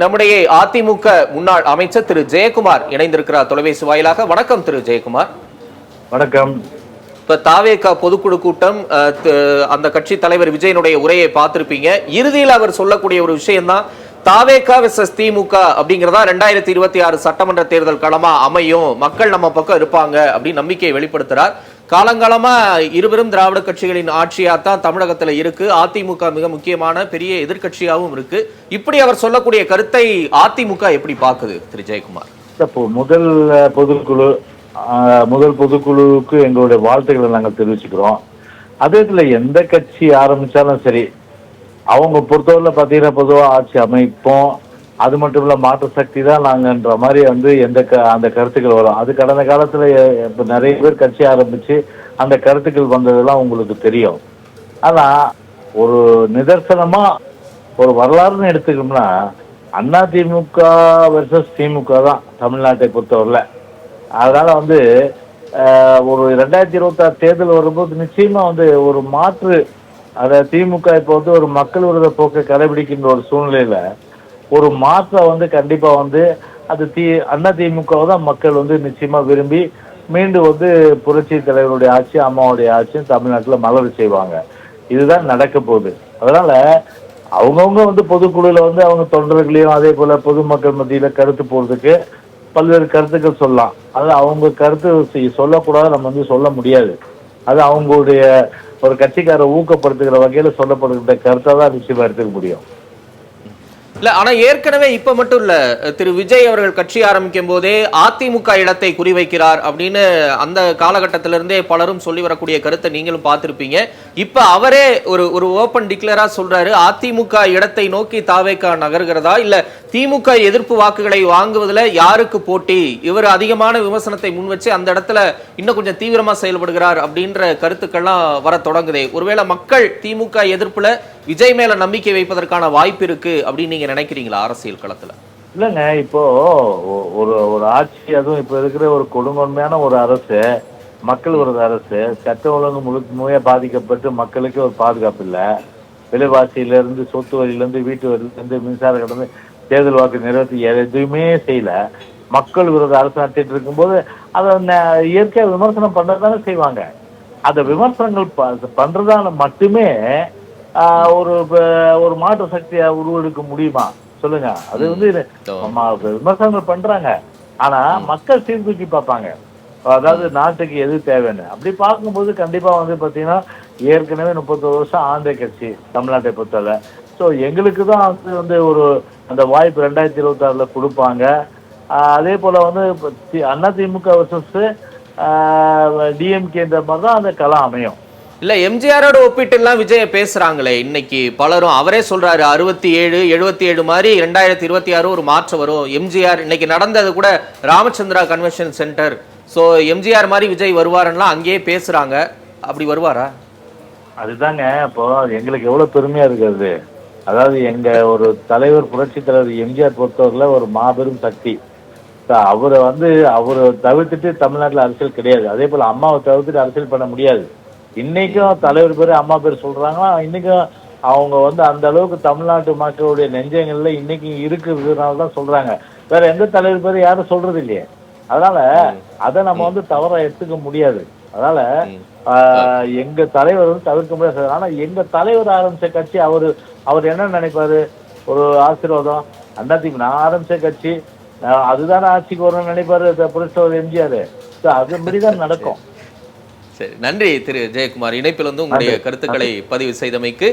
நம்முடைய அதிமுக முன்னாள் அமைச்சர் திரு ஜெயக்குமார் இணைந்திருக்கிறார் தொலைபேசி வாயிலாக. வணக்கம் திரு ஜெயக்குமார். வணக்கம். இப்ப தாவேகா பொதுக்குழு கூட்டம், அந்த கட்சி தலைவர் விஜயனுடைய உரையை பார்த்திருப்பீங்க. இறுதியில் அவர் சொல்லக்கூடிய ஒரு விஷயம் தான், தாவேகா வெர்சஸ் திமுக அப்படிங்கிறதா 2026 சட்டமன்ற தேர்தல் களமா அமையும், மக்கள் நம்ம பக்கம் இருப்பாங்க அப்படின்னு நம்பிக்கையை வெளிப்படுத்துறார். காலங்காலமா இருவரும் திராவிட கட்சிகளின் ஆட்சியாத்தான் தமிழகத்துல இருக்கு. அதிமுக மிக முக்கியமான பெரிய எதிர்கட்சியாகவும் இருக்கு. இப்படி அவர் சொல்லக்கூடிய கருத்தை அதிமுக எப்படி பாக்குது திரு ஜெயக்குமார்? முதல் பொதுக்குழுவுக்கு எங்களுடைய வாழ்த்துக்களை நாங்கள் தெரிவிச்சுக்கிறோம். அதே இதுல எந்த கட்சி ஆரம்பிச்சாலும் சரி, அவங்க பொறுத்தவரை பார்த்தீங்கன்னா பொதுவாக ஆட்சி அமைப்போம், அது மட்டும் இல்லை மாற்று சக்தி தான் நாங்கன்ற மாதிரி அந்த கருத்துக்கள் வரும். அது கடந்த காலத்தில் இப்போ நிறைய பேர் கட்சி ஆரம்பித்து அந்த கருத்துக்கள் வந்ததெல்லாம் உங்களுக்கு தெரியும். ஆனால் ஒரு நிதர்சனமாக ஒரு வரலாறுன்னு எடுத்துக்கணும்னா அதிமுக வெர்சஸ் திமுக தான் தமிழ்நாட்டை பொறுத்தவரையில். அதனால் ஒரு 2026 தேர்தல் வரும்போது நிச்சயமாக ஒரு மாற்று, அதை திமுக இப்போ ஒரு மக்கள் விரோத போக்கை கடைபிடிக்கின்ற ஒரு சூழ்நிலையில ஒரு மாற்றம் கண்டிப்பா அது அதிமுகவை தான் மக்கள் நிச்சயமா விரும்பி மீண்டும் புரட்சி தலைவருடைய ஆட்சி, அம்மாவுடைய ஆட்சியும் தமிழ்நாட்டில் மலர செய்வாங்க. இதுதான் நடக்க போகுது. அதனால அவங்கவுங்க பொதுக்குழுல அவங்க தொண்டர்களையும் அதே போல பொதுமக்கள் மத்தியில கருத்து போறதுக்கு பல்வேறு கருத்துக்கள் சொல்லலாம். அது அவங்க கருத்து சொல்லக்கூடாது, நம்ம சொல்ல முடியாது. அது அவங்களுடைய ஒரு கட்சிக்காரை ஊக்கப்படுத்துகிற வகையில சொல்லப்படுகிற கருத்தை தான் நிச்சயமா எடுத்துக்க முடியும். இல்ல, ஆனா ஏற்கனவே இப்ப மட்டும் இல்ல, திரு விஜய் அவர்கள் கட்சி ஆரம்பிக்கும் போதே அதிமுக இடத்தை குறிவைக்கிறார் அப்படின்னு அந்த காலகட்டத்திலிருந்தே பலரும் சொல்லி வரக்கூடிய கருத்தை நீங்களும் பார்த்திருப்பீங்க. இப்ப அவரே ஒரு ஓபன் டிக்ளேரா சொல்றாரு, அதிமுக இடத்தை நோக்கி தாவேகா நகர்கிறதா, இல்ல திமுக எதிர்ப்பு வாக்குகளை வாங்குவதில் யாருக்கு போட்டி, இவர் அதிகமான விமர்சனத்தை முன் வச்சு அந்த இடத்துல இன்னும் கொஞ்சம் தீவிரமா செயல்படுகிறார் அப்படின்ற கருத்துக்கள்லாம் வர தொடங்குதே. ஒருவேளை மக்கள் திமுக எதிர்ப்புல விஜய் மேல நம்பிக்கை வைப்பதற்கான வாய்ப்பு இருக்கு அப்படின்னு நீங்க நினைக்கிறீங்களா அரசியல் களத்துல? இல்லைங்க, இப்போ ஒரு ஆட்சி, அதுவும் இப்ப இருக்கிற ஒரு கொடுங்கொன்மையான ஒரு அரசு, மக்கள் விரோத அரசு, சட்ட ஒழுங்கு முழுமையா பாதிக்கப்பட்டு மக்களுக்கு ஒரு பாதுகாப்பு இல்லை. விலைவாசியில இருந்து, சொத்து வரியிலிருந்து, வீட்டு வரியிலிருந்து, மின்சார கடந்து, தேர்தல் வாக்கு நிறைவேற்றி எதுவுமே செய்யல. மக்கள் விரோத அரசு நடத்திட்டு இருக்கும்போது அதை இயற்கையா விமர்சனம் பண்றதுதானே செய்வாங்க. அந்த விமர்சனங்கள் பண்றதால மட்டுமே ஒரு மாற்று சக்தியா உருவெடுக்க முடியுமா சொல்லுங்க? அது விமர்சனங்கள் பண்றாங்க, ஆனா மக்கள் சீர்தூக்கி பார்ப்பாங்க. அதாவது நாட்டுக்கு எது தேவைன்னு அப்படி பார்க்கும்போது கண்டிப்பா பாத்தீங்கன்னா ஏற்கனவே 30 வருஷம் ஆந்திர கட்சி தமிழ்நாட்டை பொறுத்தவரை. ஸோ எங்களுக்கு தான் ஒரு அந்த வாய்ப்பு 2026 கொடுப்பாங்க. அதே போல அதிமுக வர்சஸ் டிஎம்கேன்ற மாதிரி தான் அந்த களம் அமையும். இல்ல, எம்ஜிஆரோட ஒப்பிட்டு எல்லாம் விஜய பேசுறாங்களே இன்னைக்கு பலரும். அவரே சொல்றாரு 67 77 மாதிரி 2026 ஒரு மாற்றம் வரும். எம்ஜிஆர் இன்னைக்கு நடந்தது கூட Ramachandra convention centre. So MGR மாதிரி விஜய் வருவாருன்னா அங்கேயே பேசுறாங்க. அப்படி வருவாரா? அதுதாங்க இப்போ எங்களுக்கு எவ்வளவு பெருமையா இருக்கிறது. அதாவது எங்க ஒரு தலைவர், புரட்சி தலைவர் எம்ஜிஆர் பொறுத்தவரையில ஒரு மாபெரும் சக்தி. அவரை அவரை தவிர்த்துட்டு தமிழ்நாட்டில் அரசியல் கிடையாது. அதே போல அம்மாவை தவிர்த்துட்டு அரசியல் பண்ண முடியாது. இன்னைக்கும் தலைவர் பேரு அம்மா பேர் சொல்றாங்கன்னா இன்னைக்கும் அவங்க அந்த அளவுக்கு தமிழ்நாட்டு மக்களுடைய நெஞ்சங்கள்ல இன்னைக்கு இருக்கிறதுனால தான் சொல்றாங்க. வேற எந்த தலைவர் பேரு யாரும் சொல்றது இல்லையே. அதனால அதை நம்ம தவறா எடுத்துக்க முடியாது. அதனால எங்க தலைவர் தவிர்க்க முடியாது. ஆனா எங்க தலைவர் ஆரம்பிச்ச கட்சி அவர் என்ன நினைப்பாரு? ஒரு ஆசீர்வாதம், அதிமுக நான் ஆரம்பிச்ச கட்சி அதுதானே ஆட்சிக்கு வரணும்னு நினைப்பாரு புரட்சித்தலைவர் எம்ஜிஆர். அது மாதிரிதான் நடக்கும். சரி, நன்றி திரு ஜெயக்குமார். இணைப்பில் உங்களுடைய கருத்துக்களை பதிவு செய்தமைக்கு.